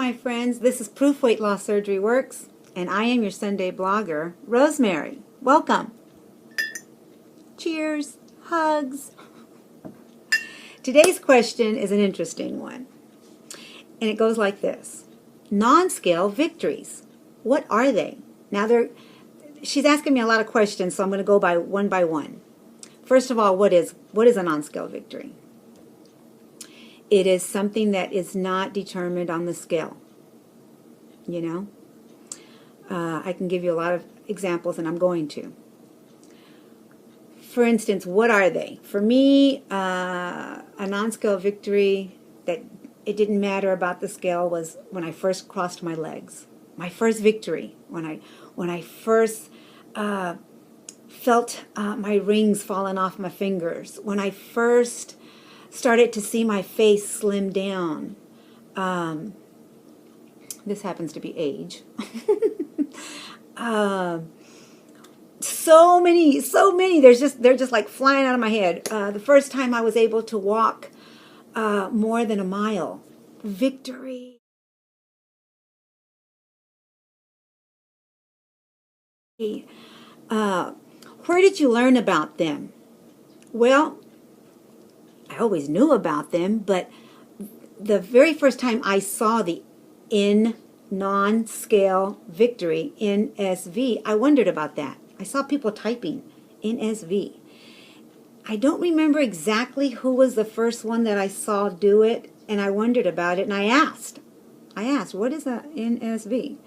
my friends. This is Proof Weight Loss Surgery Works, and I am your Sunday blogger, Rosemary. Welcome. Cheers. Hugs. Today's question is an interesting one, and it goes like this. Non-scale victories. What are they? Now, she's asking me a lot of questions, so I'm going to go by one. First of all, what is a non-scale victory? It is something that is not determined on the scale. You know? I can give you a lot of examples, and I'm going to. For instance, what are they? For me, a non-scale victory that it didn't matter about the scale was when I first crossed my legs. My first victory, when I first felt my rings falling off my fingers, when I first started to see my face slim down. This happens to be age. So many. They're just like flying out of my head. The first time I was able to walk more than a mile. Victory. Where did you learn about them? Well, I always knew about them, but the very first time I saw the non-scale victory, N.S.V, I wondered about that. I saw people typing N.S.V. I don't remember exactly who was the first one that I saw do it, and I wondered about it, and I asked, what is a N.S.V?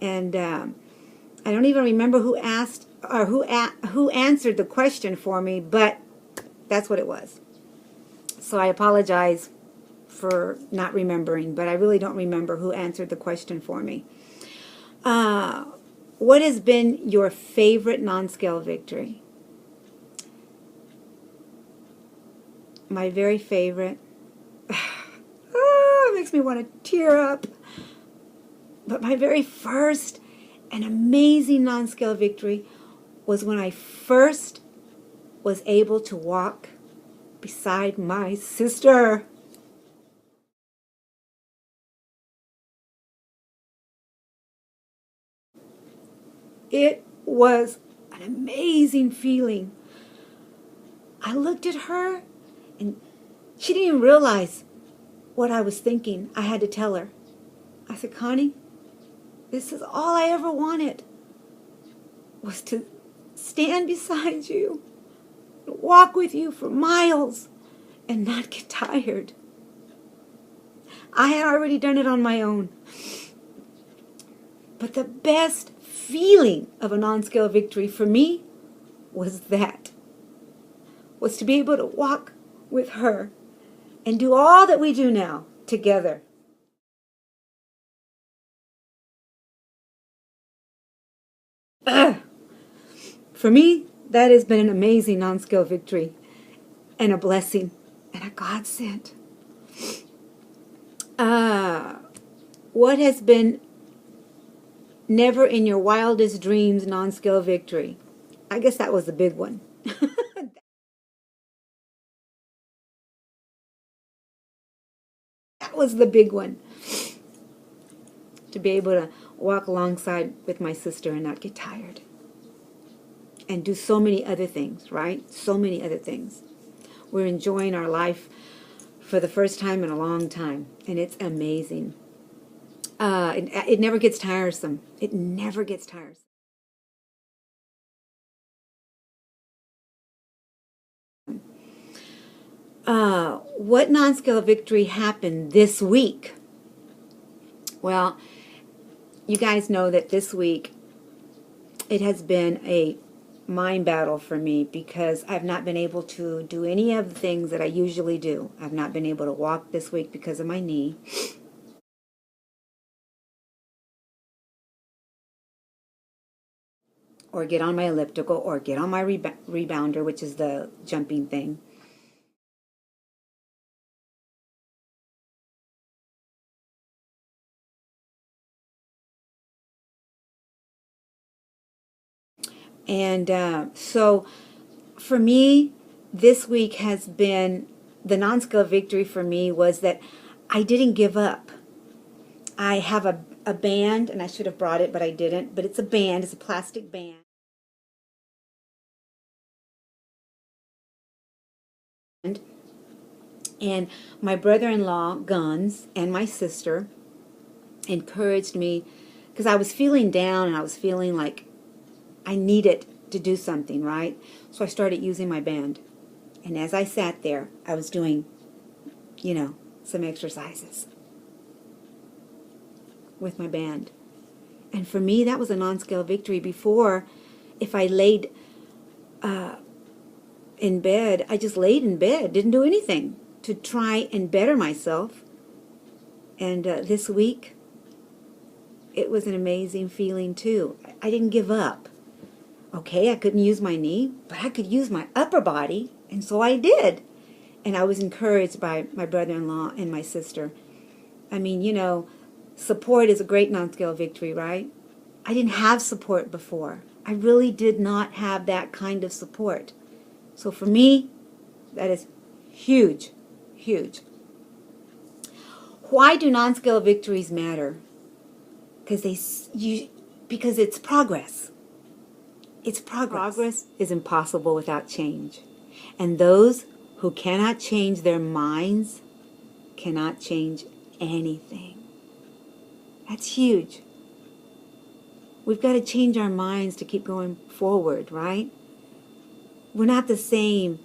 And I don't even remember who asked or who answered the question for me, but that's what it was. So I apologize for not remembering, but I really don't remember who answered the question for me. What has been your favorite non-scale victory? My very favorite. It makes me want to tear up. But my very first and amazing non-scale victory was when I first was able to walk beside my sister. It was an amazing feeling. I looked at her, and she didn't even realize what I was thinking. I had to tell her. I said, Connie, this is all I ever wanted, was to stand beside you, walk with you for miles, and not get tired. I had already done it on my own. But the best feeling of a non-scale victory for me was to be able to walk with her and do all that we do now together. For me, that has been an amazing non-scale victory and a blessing and a godsend. What has been never in your wildest dreams non-scale victory? I guess that was the big one. That was the big one. To be able to walk alongside with my sister and not get tired. And do so many other things, right? So many other things. We're enjoying our life for the first time in a long time. And it's amazing. It never gets tiresome. It never gets tiresome. What non-scale victory happened this week? Well, you guys know that this week it has been a mind battle for me because I've not been able to do any of the things that I usually do. I've not been able to walk this week because of my knee. Or get on my elliptical, or get on my rebounder, which is the jumping thing. And so for me, this week has been, the non-scale victory for me was that I didn't give up. I have a band, and I should have brought it, but I didn't. But it's a band. It's a plastic band. And my brother-in-law, Guns, and my sister encouraged me because I was feeling down and I was feeling like I needed to do something, right? So I started using my band. And as I sat there, I was doing, some exercises with my band. And for me, that was a non-scale victory. Before, if I laid in bed, I just laid in bed, didn't do anything to try and better myself. And this week, it was an amazing feeling too. I didn't give up. Okay, I couldn't use my knee, but I could use my upper body, and so I did. And I was encouraged by my brother-in-law and my sister. I mean, support is a great non-scale victory, right? I didn't have support before. I really did not have that kind of support. So for me, that is huge, huge. Why do non-scale victories matter? Because it's progress. It's progress. Progress is impossible without change. And those who cannot change their minds cannot change anything. That's huge. We've got to change our minds to keep going forward, right? We're not the same,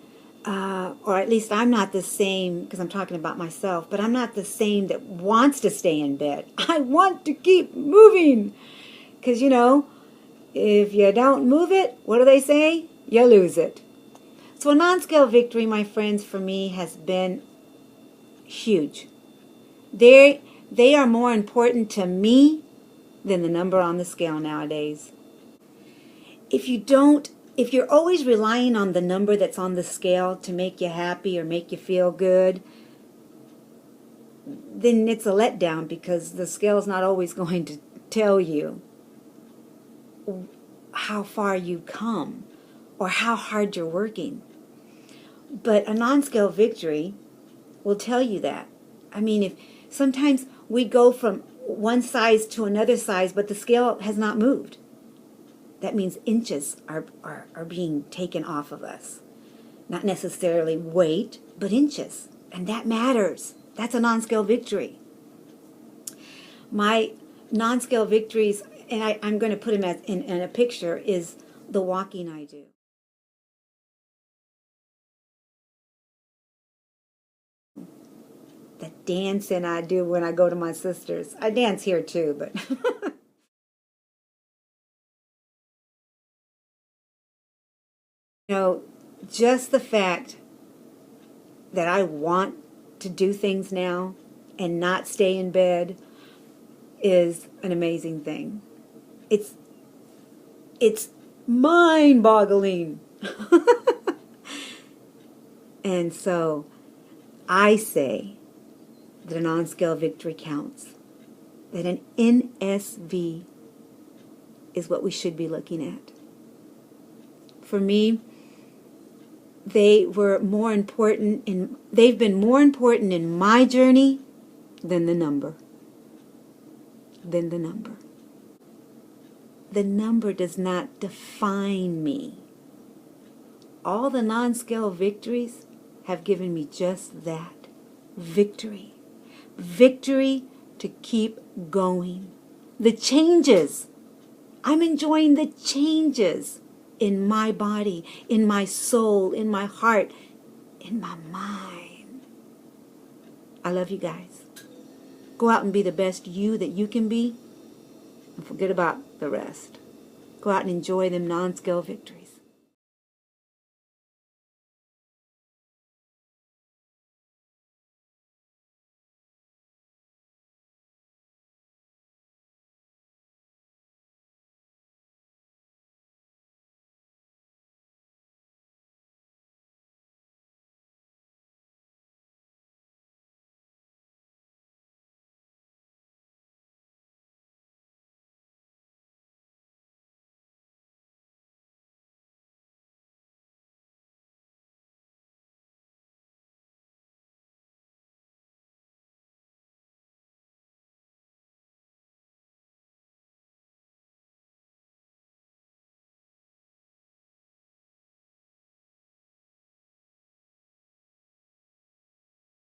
or at least I'm not the same, because I'm talking about myself, but I'm not the same that wants to stay in bed. I want to keep moving. Because, if you don't move it, what do they say? You lose it. So a non-scale victory, my friends, for me has been huge. They are more important to me than the number on the scale nowadays. If you're always relying on the number that's on the scale to make you happy or make you feel good, then it's a letdown because the scale's not always going to tell you how far you've come or how hard you're working. But a non-scale victory will tell you that. I mean, if sometimes we go from one size to another size, but the scale has not moved. That means inches are being taken off of us. Not necessarily weight, but inches. And that matters. That's a non-scale victory. My non-scale victories, and I'm going to put them in a picture, is the walking I do. The dancing I do when I go to my sister's. I dance here too, but... Just the fact that I want to do things now and not stay in bed is an amazing thing. It's mind-boggling. And so I say that a non-scale victory counts. That an N.S.V. is what we should be looking at. For me, they've been more important in my journey than the number. The number does not define me. All the non-scale victories have given me just that. Victory. Victory to keep going. The changes. I'm enjoying the changes in my body, in my soul, in my heart, in my mind. I love you guys. Go out and be the best you that you can be, and forget about the rest. Go out and enjoy them non-scale victories.